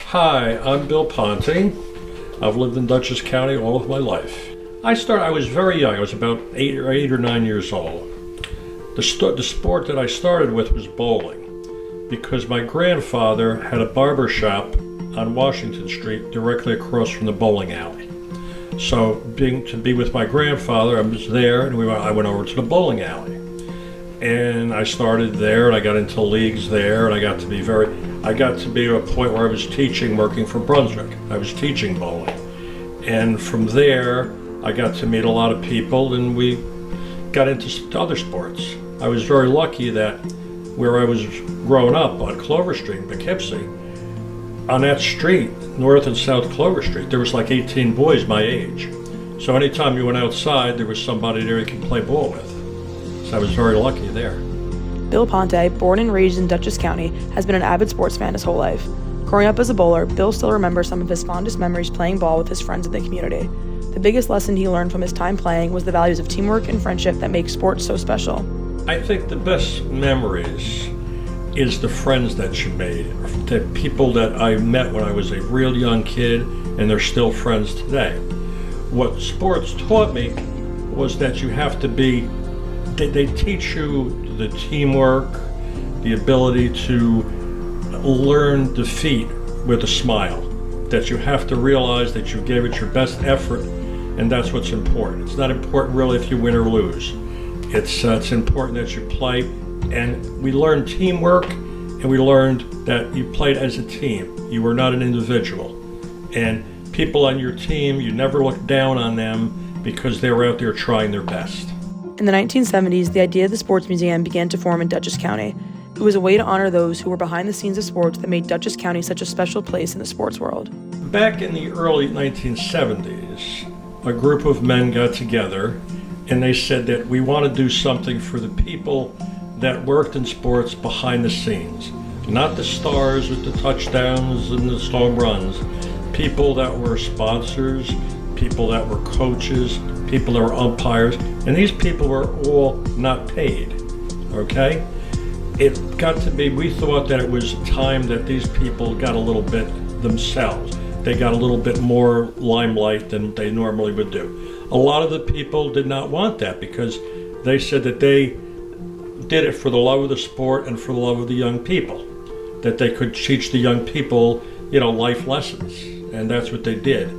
Hi, I'm Bill Ponte. I've lived in Dutchess County all of my life. I was very young. I was about 8 or 9 years old. The sport that I started with was bowling because my grandfather had a barber shop on Washington Street directly across from the bowling alley. So to be with my grandfather, I was there and I went over to the bowling alley. And I started there and I got into leagues there and I got to be at a point where I was teaching, working for Brunswick. I was teaching bowling. And from there, I got to meet a lot of people and we got into other sports. I was very lucky that where I was growing up on Clover Street in Poughkeepsie, on that street, North and South Clover Street, there was like 18 boys my age. So anytime you went outside, there was somebody there you could play ball with. So I was very lucky there. Bill Ponte, born and raised in Dutchess County, has been an avid sports fan his whole life. Growing up as a bowler, Bill still remembers some of his fondest memories playing ball with his friends in the community. The biggest lesson he learned from his time playing was the values of teamwork and friendship that make sports so special. I think the best memories is the friends that you made, the people that I met when I was a real young kid, and they're still friends today. What sports taught me was that you have to be, they teach you the teamwork, the ability to learn defeat with a smile, that you have to realize that you gave it your best effort, and that's what's important. It's not important really if you win or lose. It's important that you play, and we learned teamwork, and we learned that you played as a team. You were not an individual. And people on your team, you never looked down on them because they were out there trying their best. In the 1970s, the idea of the Sports Museum began to form in Dutchess County. It was a way to honor those who were behind the scenes of sports that made Dutchess County such a special place in the sports world. Back in the early 1970s, a group of men got together and they said that we want to do something for the people that worked in sports behind the scenes. Not the stars with the touchdowns and the home runs. People that were sponsors, people that were coaches, people that were umpires, and these people were all not paid, okay? It got to be, we thought that it was time that these people got a little bit themselves. They got a little bit more limelight than they normally would do. A lot of the people did not want that because they said that they did it for the love of the sport and for the love of the young people, that they could teach the young people, life lessons, and that's what they did.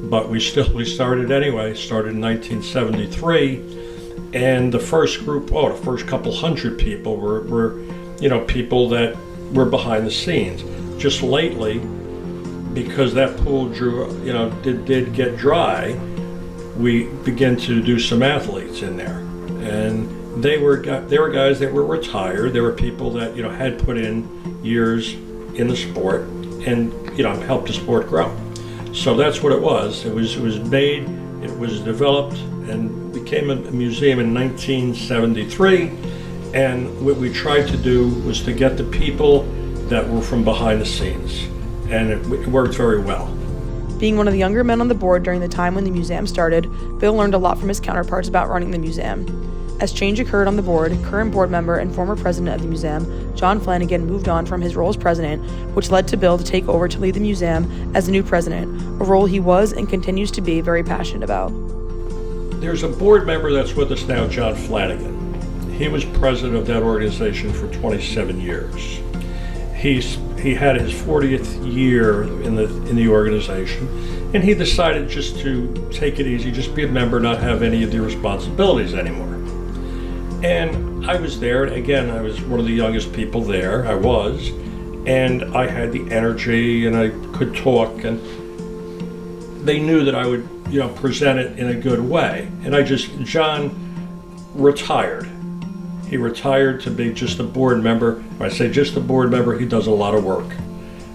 But we started anyway, started in 1973, and the first couple hundred people were people that were behind the scenes. Just lately, because that pool did get dry, we began to do some athletes in there, and they were guys that were retired. They were people that had put in years in the sport and helped the sport grow. So that's what it was. It was made, it was developed, and became a museum in 1973. And what we tried to do was to get the people that were from behind the scenes, and it worked very well. Being one of the younger men on the board during the time when the museum started, Bill learned a lot from his counterparts about running the museum. As change occurred on the board, current board member and former president of the museum, John Flanagan, moved on from his role as president, which led to Bill to take over to lead the museum as the new president, a role he was and continues to be very passionate about. There's a board member that's with us now, John Flanagan. He was president of that organization for 27 years. He had his 40th year in the organization, and he decided just to take it easy, just be a member, not have any of the responsibilities anymore. And I was there, and again, I was one of the youngest people there, I was, and I had the energy and I could talk, and they knew that I would, present it in a good way. And John retired. He retired to be just a board member. When I say just a board member, he does a lot of work.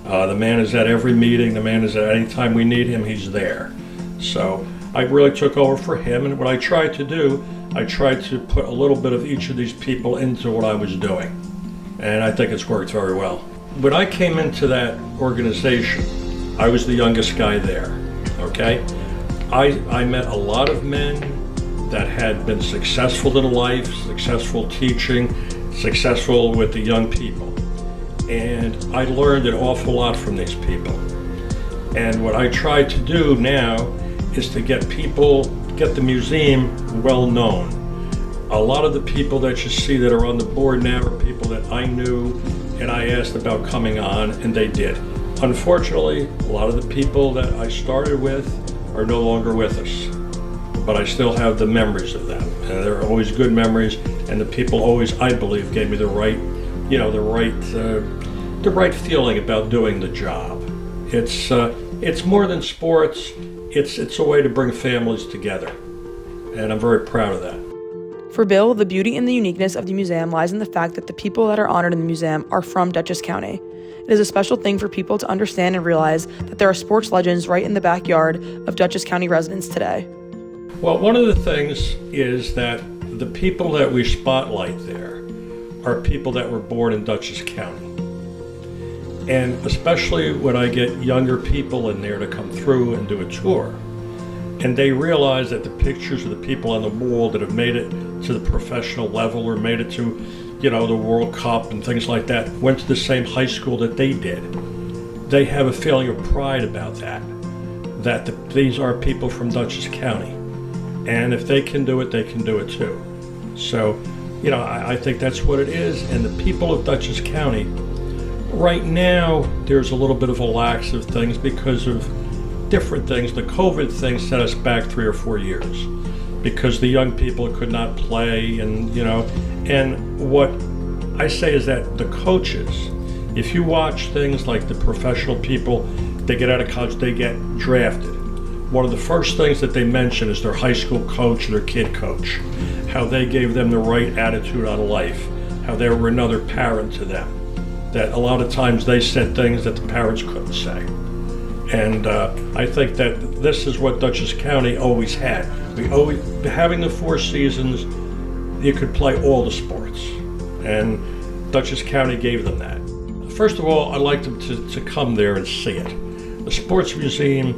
The man is at every meeting, the man is at any time we need him, he's there. So I really took over for him, and what I tried to do, I tried to put a little bit of each of these people into what I was doing. And I think it's worked very well. When I came into that organization, I was the youngest guy there, okay? I met a lot of men that had been successful in life, successful teaching, successful with the young people. And I learned an awful lot from these people. And what I try to do now is to get the museum well known. A lot of the people that you see that are on the board now are people that I knew and I asked about coming on, and they did. Unfortunately, a lot of the people that I started with are no longer with us, but I still have the memories of them. And they're always good memories, and the people always, I believe, gave me the right feeling about doing the job. It's more than sports. It's a way to bring families together, and I'm very proud of that. For Bill, the beauty and the uniqueness of the museum lies in the fact that the people that are honored in the museum are from Dutchess County. It is a special thing for people to understand and realize that there are sports legends right in the backyard of Dutchess County residents today. Well, one of the things is that the people that we spotlight there are people that were born in Dutchess County. And especially when I get younger people in there to come through and do a tour, and they realize that the pictures of the people on the wall that have made it to the professional level or made it to, the World Cup and things like that, went to the same high school that they did. They have a feeling of pride about that these are people from Dutchess County. And if they can do it, they can do it too. So, I think that's what it is. And the people of Dutchess County, right now, there's a little bit of a lax of things because of different things. The COVID thing set us back 3 or 4 years because the young people could not play, and what I say is that the coaches, if you watch things like the professional people, they get out of college, they get drafted. One of the first things that they mention is their high school coach, their kid coach, how they gave them the right attitude on life, how they were another parent to them, that a lot of times they said things that the parents couldn't say. And I think that this is what Dutchess County always had. Having the 4 seasons, you could play all the sports. And Dutchess County gave them that. First of all, I'd like them to come there and see it. The Sports Museum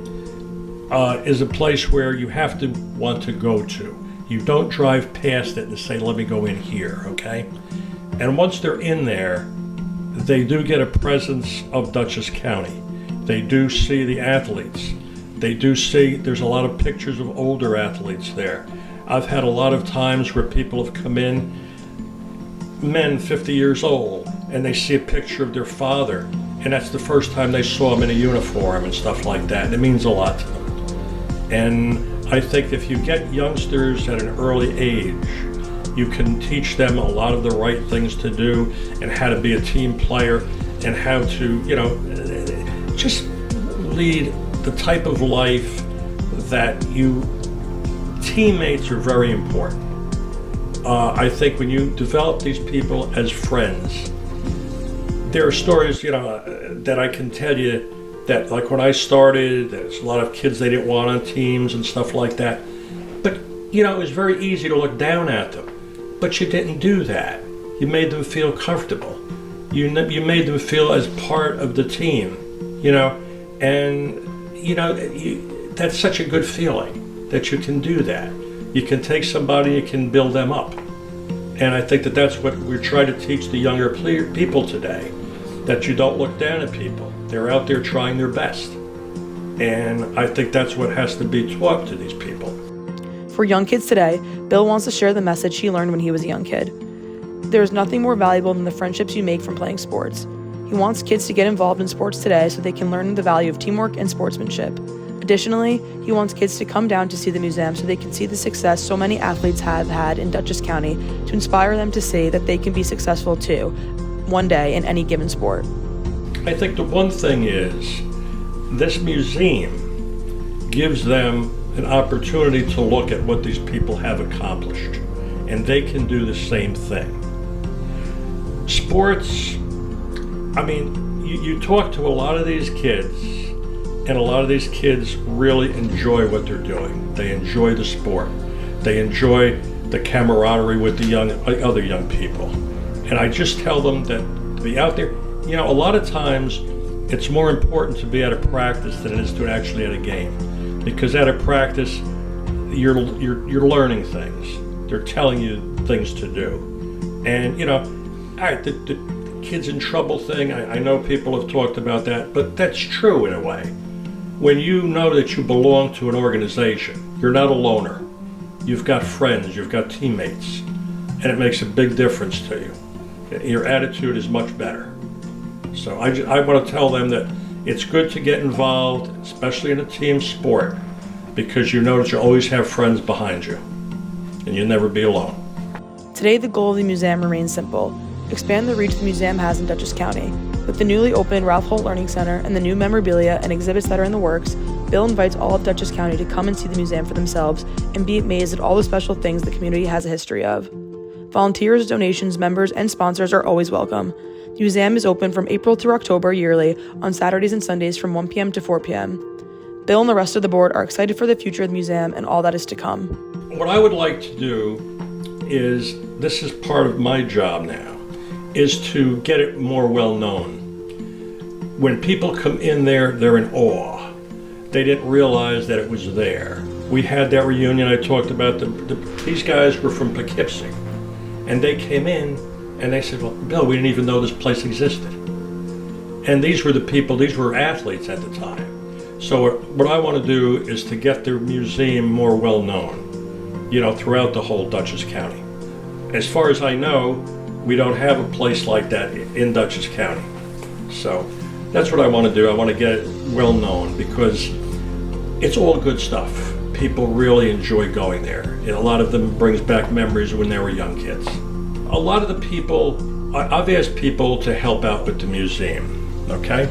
is a place where you have to want to go to. You don't drive past it and say, let me go in here, okay? And once they're in there, they do get a presence of Dutchess County. They do see the athletes. They do see, there's a lot of pictures of older athletes there. I've had a lot of times where people have come in, men 50 years old, and they see a picture of their father, and that's the first time they saw him in a uniform and stuff like that. And it means a lot to them. And I think if you get youngsters at an early age, you can teach them a lot of the right things to do and how to be a team player and how to, just lead the type of life that teammates are very important. I think when you develop these people as friends, there are stories, that I can tell you that, like when I started, there's a lot of kids they didn't want on teams and stuff like that. But, it was very easy to look down at them. But you didn't do that. You made them feel comfortable. You made them feel as part of the team, and, that's such a good feeling that you can do that. You can take somebody, you can build them up. And I think that that's what we're trying to teach the younger people today, that you don't look down at people. They're out there trying their best. And I think that's what has to be taught to these people. For young kids today, Bill wants to share the message he learned when he was a young kid. There is nothing more valuable than the friendships you make from playing sports. He wants kids to get involved in sports today so they can learn the value of teamwork and sportsmanship. Additionally, he wants kids to come down to see the museum so they can see the success so many athletes have had in Dutchess County to inspire them to see that they can be successful too, one day in any given sport. I think the one thing is, this museum gives them an opportunity to look at what these people have accomplished, and they can do the same thing. Sports, you talk to a lot of these kids, and a lot of these kids really enjoy what they're doing. They enjoy the sport. They enjoy the camaraderie with the other young people. And I just tell them that to be out there, a lot of times it's more important to be at a practice than it is to actually at a game. Because at a practice, you're learning things. They're telling you things to do. And, all right, the kids in trouble thing, I know people have talked about that, but that's true in a way. when you know that you belong to an organization, you're not a loner. You've got friends, you've got teammates, and it makes a big difference to you. Your attitude is much better. So I want to tell them that it's good to get involved, especially in a team sport, because you know that you always have friends behind you, and you'll never be alone. Today, the goal of the museum remains simple: expand the reach the museum has in Dutchess County. With the newly opened Ralph Holt Learning Center and the new memorabilia and exhibits that are in the works, Bill invites all of Dutchess County to come and see the museum for themselves and be amazed at all the special things the community has a history of. Volunteers, donations, members, and sponsors are always welcome. The museum is open from April through October yearly on Saturdays and Sundays from 1 p.m. to 4 p.m. Bill and the rest of the board are excited for the future of the museum and all that is to come. What I would like to do is, this is part of my job now, is to get it more well known. When people come in there, they're in awe. They didn't realize that it was there. We had that reunion I talked about. These guys were from Poughkeepsie, and they came in and they said, well, Bill, we didn't even know this place existed. And these were the people, these were athletes at the time. So what I want to do is to get the museum more well known, throughout the whole Dutchess County. As far as I know, we don't have a place like that in Dutchess County. So that's what I want to do. I want to get it well known because it's all good stuff. People really enjoy going there. And a lot of them brings back memories when they were young kids. A lot of the people, I've asked people to help out with the museum, okay?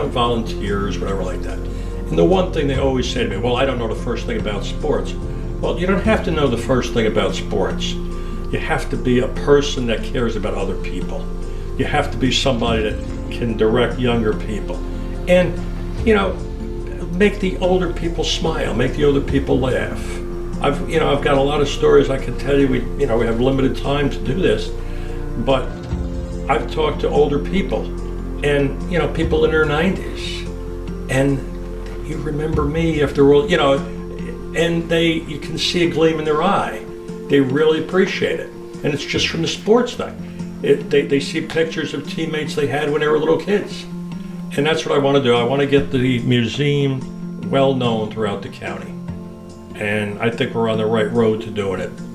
Volunteers, whatever like that. And the one thing they always say to me, well, I don't know the first thing about sports. Well, you don't have to know the first thing about sports. You have to be a person that cares about other people. You have to be somebody that can direct younger people. And, make the older people smile, make the older people laugh. I've got a lot of stories I can tell you. We have limited time to do this, but I've talked to older people and, people in their 90s, and you remember me after all, and you can see a gleam in their eye. They really appreciate it. And it's just from the sports thing. They see pictures of teammates they had when they were little kids. And that's what I want to do. I want to get the museum well known throughout the county. And I think we're on the right road to doing it.